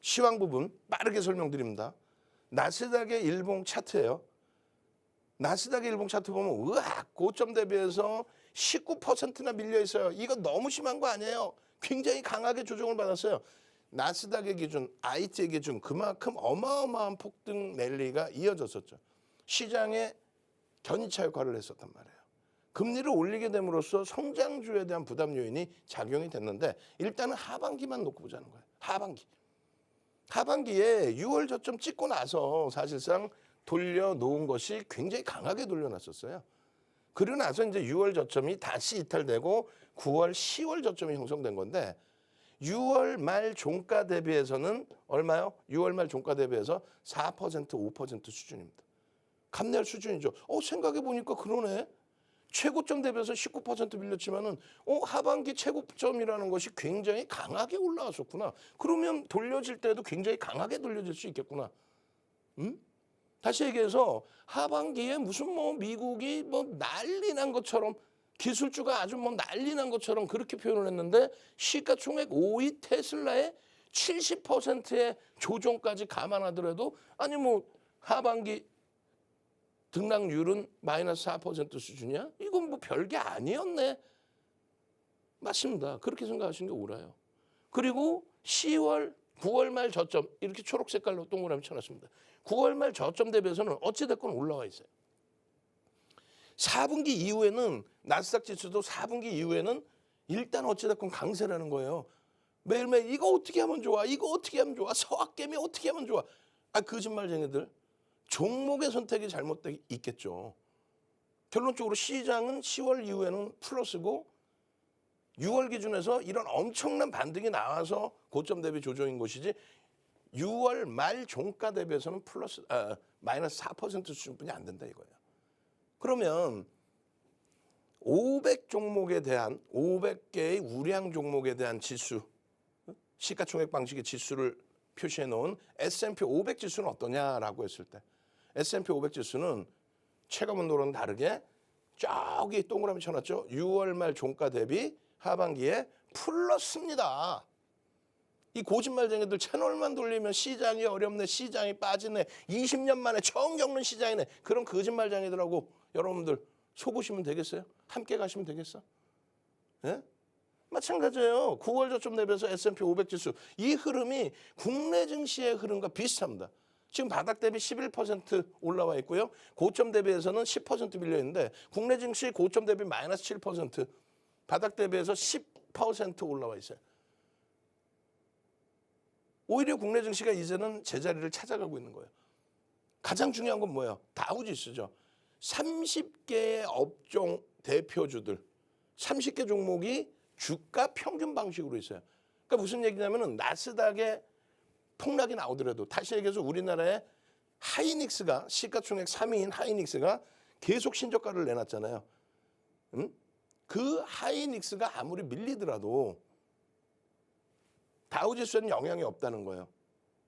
시황 부분 빠르게 설명드립니다. 나스닥의 일봉 차트예요. 나스닥의 일봉 차트 보면 으악 고점 대비해서 19%나 밀려 있어요. 이거 너무 심한 거 아니에요? 굉장히 강하게 조정을 받았어요. 나스닥의 기준, IT의 기준 그만큼 어마어마한 폭등 랠리가 이어졌었죠. 시장에 견인차 역할을 했었단 말이에요. 금리를 올리게 됨으로써 성장주에 대한 부담 요인이 작용이 됐는데 일단은 하반기만 놓고 보자는 거예요. 하반기에 6월 저점 찍고 나서 사실상 돌려놓은 것이 굉장히 강하게 돌려놨었어요. 그러고 나서 이제 6월 저점이 다시 이탈되고 9월, 10월 저점이 형성된 건데 6월 말 종가 대비해서는 얼마요? 6월 말 종가 대비해서 4%, 5% 수준입니다. 감내할 수준이죠. 생각해보니까 그러네. 최고점 대비해서 19% 밀렸지만은 하반기 최고점이라는 것이 굉장히 강하게 올라왔었구나. 그러면 돌려질 때도 굉장히 강하게 돌려질 수 있겠구나. 다시 얘기해서 하반기에 무슨 미국이 난리 난 것처럼 기술주가 아주 난리 난 것처럼 그렇게 표현을 했는데 시가총액 5위 테슬라의 70%의 조정까지 감안하더라도 아니 하반기 등락률은 마이너스 4% 수준이야? 이건 별게 아니었네. 맞습니다. 그렇게 생각하시는 게 옳아요. 그리고 10월, 9월 말 저점 이렇게 초록 색깔로 동그라미 쳐놨습니다. 9월 말 저점 대비해서는 어찌됐건 올라와 있어요. 4분기 이후에는 나스닥 지수도 4분기 이후에는 일단 어찌됐건 강세라는 거예요. 매일매일 이거 어떻게 하면 좋아? 이거 어떻게 하면 좋아? 서학개미 어떻게 하면 좋아? 거짓말쟁이들. 종목의 선택이 잘못돼 있겠죠. 결론적으로 시장은 10월 이후에는 플러스고 6월 기준에서 이런 엄청난 반등이 나와서 고점 대비 조정인 것이지 6월 말 종가 대비해서는 마이너스 4% 수준뿐이 안 된다 이거예요. 그러면 500 종목에 대한 500개의 우량 종목에 대한 지수, 시가총액 방식의 지수를 표시해 놓은 S&P 500 지수는 어떠냐라고 했을 때 S&P 500 지수는 체감온도로는 다르게 저기 동그라미 쳐놨죠. 6월 말 종가 대비 하반기에 플러스입니다. 이 거짓말쟁이들 채널만 돌리면 시장이 어렵네, 시장이 빠지네, 20년 만에 처음 겪는 시장이네. 그런 거짓말쟁이들하고 여러분들 속으시면 되겠어요? 함께 가시면 되겠어? 예? 마찬가지예요. 9월 저점 대비해서 S&P 500 지수. 이 흐름이 국내 증시의 흐름과 비슷합니다. 지금 바닥 대비 11% 올라와 있고요. 고점 대비해서는 10% 밀려 있는데 국내 증시 고점 대비 마이너스 7%, 바닥 대비해서 10% 올라와 있어요. 오히려 국내 증시가 이제는 제자리를 찾아가고 있는 거예요. 가장 중요한 건 뭐예요? 다우지수죠. 30개의 업종 대표주들, 30개 종목이 주가 평균 방식으로 있어요. 그러니까 무슨 얘기냐면은 나스닥의 폭락이 나오더라도 다시 얘기해서 우리나라의 하이닉스가 시가총액 3위인 하이닉스가 계속 신저가를 내놨잖아요. 그 하이닉스가 아무리 밀리더라도 다우지수에는 영향이 없다는 거예요.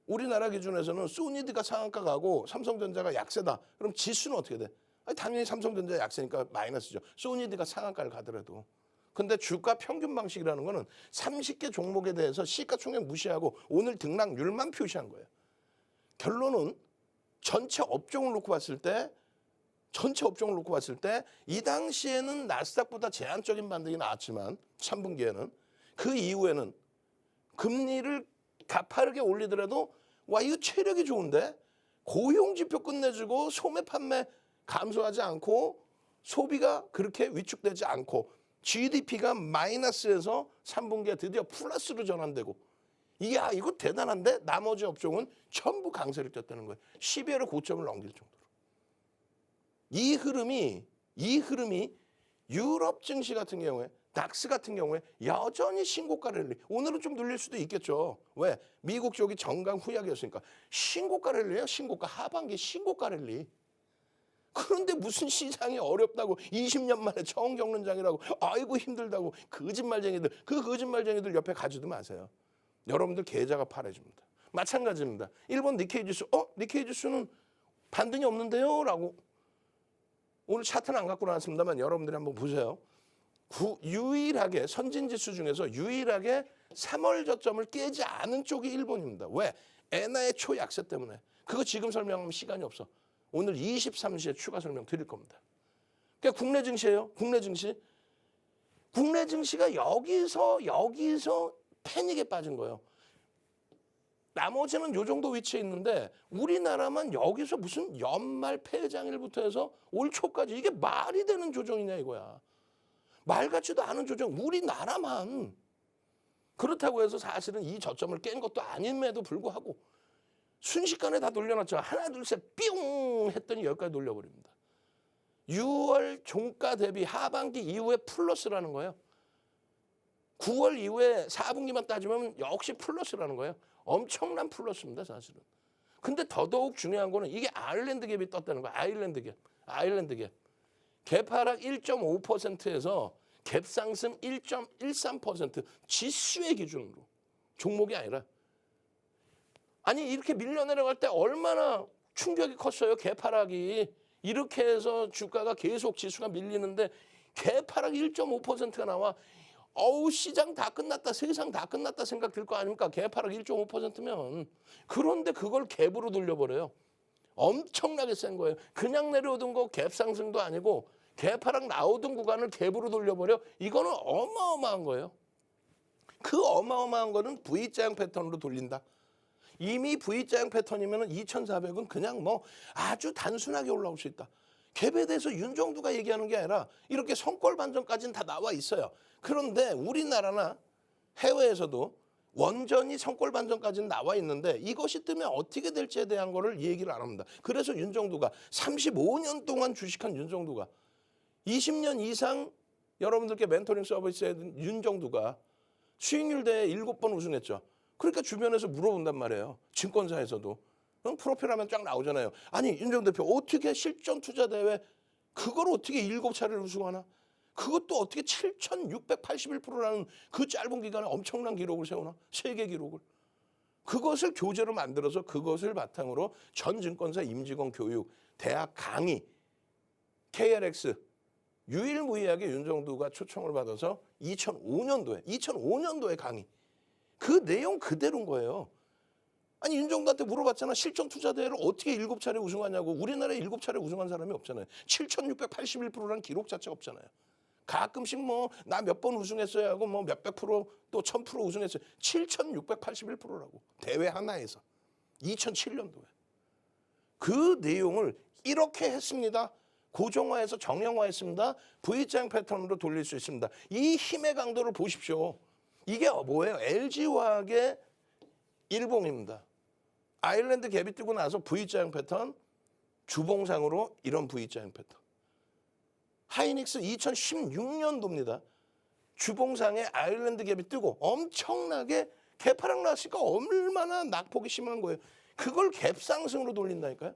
우리나라 기준에서는 소니드가 상한가 가고 삼성전자가 약세다. 그럼 지수는 어떻게 돼? 당연히 삼성전자 약세니까 마이너스죠. 소니드가 상한가를 가더라도. 근데 주가 평균 방식이라는 거는 30개 종목에 대해서 시가총액 무시하고 오늘 등락률만 표시한 거예요. 결론은 전체 업종을 놓고 봤을 때 이 당시에는 나스닥보다 제한적인 반등이 나왔지만 3분기에는 그 이후에는 금리를 가파르게 올리더라도 와 이거 체력이 좋은데 고용지표 끝내주고 소매 판매 감소하지 않고 소비가 그렇게 위축되지 않고 GDP가 마이너스에서 3분기에 드디어 플러스로 전환되고 이야 이거 대단한데 나머지 업종은 전부 강세를 떴다는 거예요. 12월에 고점을 넘길 정도로. 이 흐름이 유럽 증시 같은 경우에 닥스 같은 경우에 여전히 신고가 랠리. 오늘은 좀 눌릴 수도 있겠죠. 왜? 미국 쪽이 정강 후약이었으니까. 신고가 랠리예요. 신고가. 하반기 신고가 랠리. 그런데 무슨 시장이 어렵다고 20년 만에 처음 겪는 장이라고 아이고 힘들다고 거짓말쟁이들. 그 거짓말쟁이들 옆에 가지도 마세요. 여러분들 계좌가 파래집니다. 마찬가지입니다. 일본 니케이 지수. 니케이 지수는 반등이 없는데요? 라고. 오늘 차트는 안 갖고 나왔습니다만 여러분들이 한번 보세요. 유일하게 선진지수 중에서 유일하게 3월 저점을 깨지 않은 쪽이 일본입니다. 왜? 엔화의 초약세 때문에. 그거 지금 설명하면 시간이 없어. 오늘 23시에 추가 설명 드릴 겁니다. 그러니까 국내 증시예요. 국내 증시. 국내 증시가 여기서 패닉에 빠진 거예요. 나머지는 요 정도 위치에 있는데 우리나라만 여기서 무슨 연말 폐장일부터 해서 올 초까지 이게 말이 되는 조정이냐 이거야. 말 같지도 않은 조정. 우리나라만. 그렇다고 해서 사실은 이 저점을 깬 것도 아님에도 불구하고 순식간에 다 돌려놨죠. 하나 둘 셋 뿅 했더니 여기까지 돌려버립니다. 6월 종가 대비 하반기 이후에 플러스라는 거예요. 9월 이후에 4분기만 따지면 역시 플러스라는 거예요. 엄청난 플러스입니다, 사실은. 근데 더더욱 중요한 거는 이게 아일랜드 갭이 떴다는 거예요. 아일랜드 갭. 아일랜드 갭. 갭 하락 1.5%에서 갭 상승 1.13% 지수의 기준으로. 종목이 아니라. 아니 이렇게 밀려 내려갈 때 얼마나 충격이 컸어요. 갭 하락이. 이렇게 해서 주가가 계속 지수가 밀리는데 갭 하락 1.5%가 나와. 어우 시장 다 끝났다. 세상 다 끝났다 생각 들 거 아닙니까? 갭 하락 1.5%면. 그런데 그걸 갭으로 돌려버려요. 엄청나게 센 거예요. 그냥 내려오던 거 갭 상승도 아니고 갭 하락 나오던 구간을 갭으로 돌려버려. 이거는 어마어마한 거예요. 그 어마어마한 거는 V자형 패턴으로 돌린다. 이미 V자형 패턴이면 2,400은 그냥 뭐 아주 단순하게 올라올 수 있다. 갭에 대해서 윤정두가 얘기하는 게 아니라 이렇게 성골 반전까지는 다 나와 있어요. 그런데 우리나라나 해외에서도 원전이 성골 반전까지는 나와 있는데 이것이 뜨면 어떻게 될지에 대한 거를 얘기를 안 합니다. 그래서 윤정두가 35년 동안 주식한 윤정두가 20년 이상 여러분들께 멘토링 서비스 해준 윤정두가 수익률 대회 7번 우승했죠. 그러니까 주변에서 물어본단 말이에요. 증권사에서도. 프로필 하면 쫙 나오잖아요. 아니 윤정두 대표 어떻게 실전 투자 대회 그걸 어떻게 7차례를 우승하나? 그것도 어떻게 7,681%라는 그 짧은 기간에 엄청난 기록을 세우나? 세계 기록을. 그것을 교재로 만들어서 그것을 바탕으로 전 증권사 임직원 교육, 대학 강의, KLX 유일무이하게 윤정두가 초청을 받아서 2005년도에 강의. 그 내용 그대로인 거예요. 아니 윤정두한테 물어봤잖아. 실전 투자 대회를 어떻게 7차례 우승하냐고. 우리나라에 7차례 우승한 사람이 없잖아요. 7,681%라는 기록 자체가 없잖아요. 가끔씩 뭐 나 몇 번 우승했어야 하고 뭐 몇백 프로 또 1,000% 우승했어요. 7,681%라고. 대회 하나에서. 2007년도에. 그 내용을 이렇게 했습니다. 고정화해서 정형화했습니다. V자형 패턴으로 돌릴 수 있습니다. 이 힘의 강도를 보십시오. 이게 뭐예요? LG화학의 일봉입니다. 아일랜드 갭이 뜨고 나서 V자형 패턴, 주봉상으로 이런 V자형 패턴. 하이닉스 2016년도입니다. 주봉상에 아일랜드 갭이 뜨고 엄청나게 갭 하락 났으니까 얼마나 낙폭이 심한 거예요. 그걸 갭 상승으로 돌린다니까요.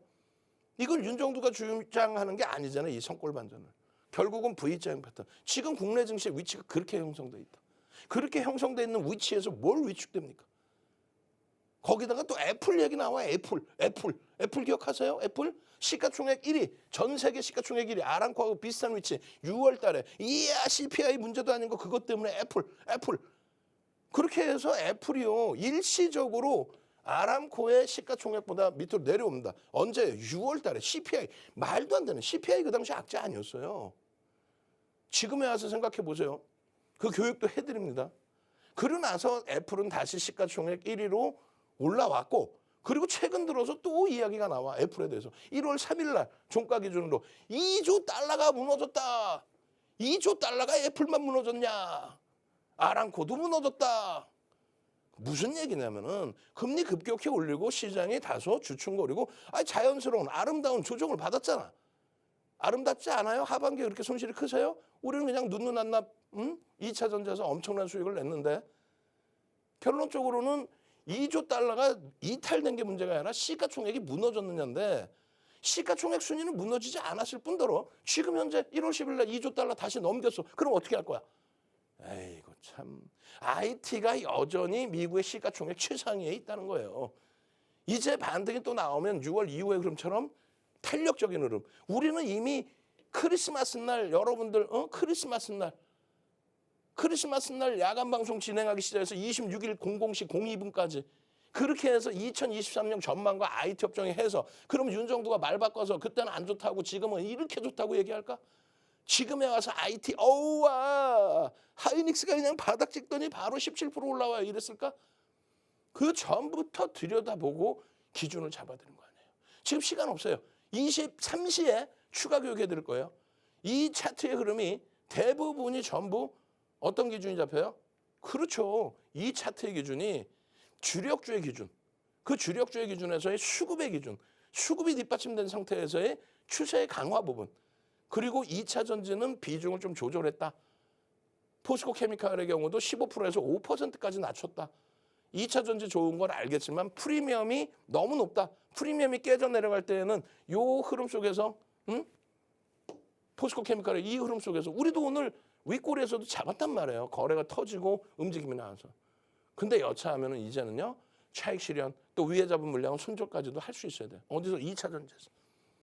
이걸 윤정두가 주장하는 게 아니잖아요. 이 성골 반전을. 결국은 V자형 패턴. 지금 국내 증시의 위치가 그렇게 형성돼 있다. 그렇게 형성돼 있는 위치에서 뭘 위축됩니까? 거기다가 또 애플 얘기 나와요. 애플 기억하세요? 애플 시가총액 1위, 전 세계 시가총액 1위, 아람코하고 비슷한 위치. 6월 달에 이야 CPI 문제도 아닌 거 그것 때문에 애플. 그렇게 해서 애플이요 일시적으로 아람코의 시가총액보다 밑으로 내려옵니다. 언제? 6월 달에 CPI. 말도 안 되는 CPI 그 당시 악재 아니었어요. 지금에 와서 생각해 보세요. 그 교육도 해드립니다. 그러고 나서 애플은 다시 시가총액 1위로 올라왔고 그리고 최근 들어서 또 이야기가 나와. 애플에 대해서. 1월 3일 날 종가 기준으로 2조 달러가 무너졌다. 2조 달러가 애플만 무너졌냐. 아람코도 무너졌다. 무슨 얘기냐면은 금리 급격히 올리고 시장이 다소 주춤거리고 자연스러운 아름다운 조정을 받았잖아. 아름답지 않아요? 하반기에 그렇게 손실이 크세요? 우리는 그냥 눈눈 안 납 2차 전지에서 엄청난 수익을 냈는데 결론적으로는 2조 달러가 이탈된 게 문제가 아니라 시가총액이 무너졌느냐인데 시가총액 순위는 무너지지 않았을 뿐더러 지금 현재 1월 10일 날 2조 달러 다시 넘겼어. 그럼 어떻게 할 거야? 에이고 참. IT가 여전히 미국의 시가총액 최상위에 있다는 거예요. 이제 반등이 또 나오면 6월 이후의 흐름처럼 탄력적인 흐름. 우리는 이미 크리스마스 날 여러분들 크리스마스 날 크리스마스 날 야간 방송 진행하기 시작해서 26일 00시 02분까지 그렇게 해서 2023년 전망과 IT 업종에 해서 그럼 윤정두가 말 바꿔서 그때는 안 좋다고 지금은 이렇게 좋다고 얘기할까? 지금에 와서 IT 어우와 하이닉스가 그냥 바닥 찍더니 바로 17% 올라와요 이랬을까? 그 전부터 들여다보고 기준을 잡아야 되는 거 아니에요. 지금 시간 없어요. 23시에 추가 교육해 드릴 거예요. 이 차트의 흐름이 대부분이 전부 어떤 기준이 잡혀요? 그렇죠. 이 차트의 기준이 주력주의 기준. 그 주력주의 기준에서의 수급의 기준. 수급이 뒷받침된 상태에서의 추세 강화 부분. 그리고 2차 전지는 비중을 좀 조절했다. 포스코 케미칼의 경우도 15%에서 5%까지 낮췄다. 2차 전지 좋은 건 알겠지만 프리미엄이 너무 높다. 프리미엄이 깨져 내려갈 때에는 이 흐름 속에서 포스코 케미칼의 이 흐름 속에서 우리도 오늘 윗꼬리에서도 잡았단 말이에요. 거래가 터지고 움직임이 나와서. 근데 여차하면 이제는요. 차익 실현 또 위에 잡은 물량은 손절까지도 할 수 있어야 돼요. 어디서 2차 전지에서.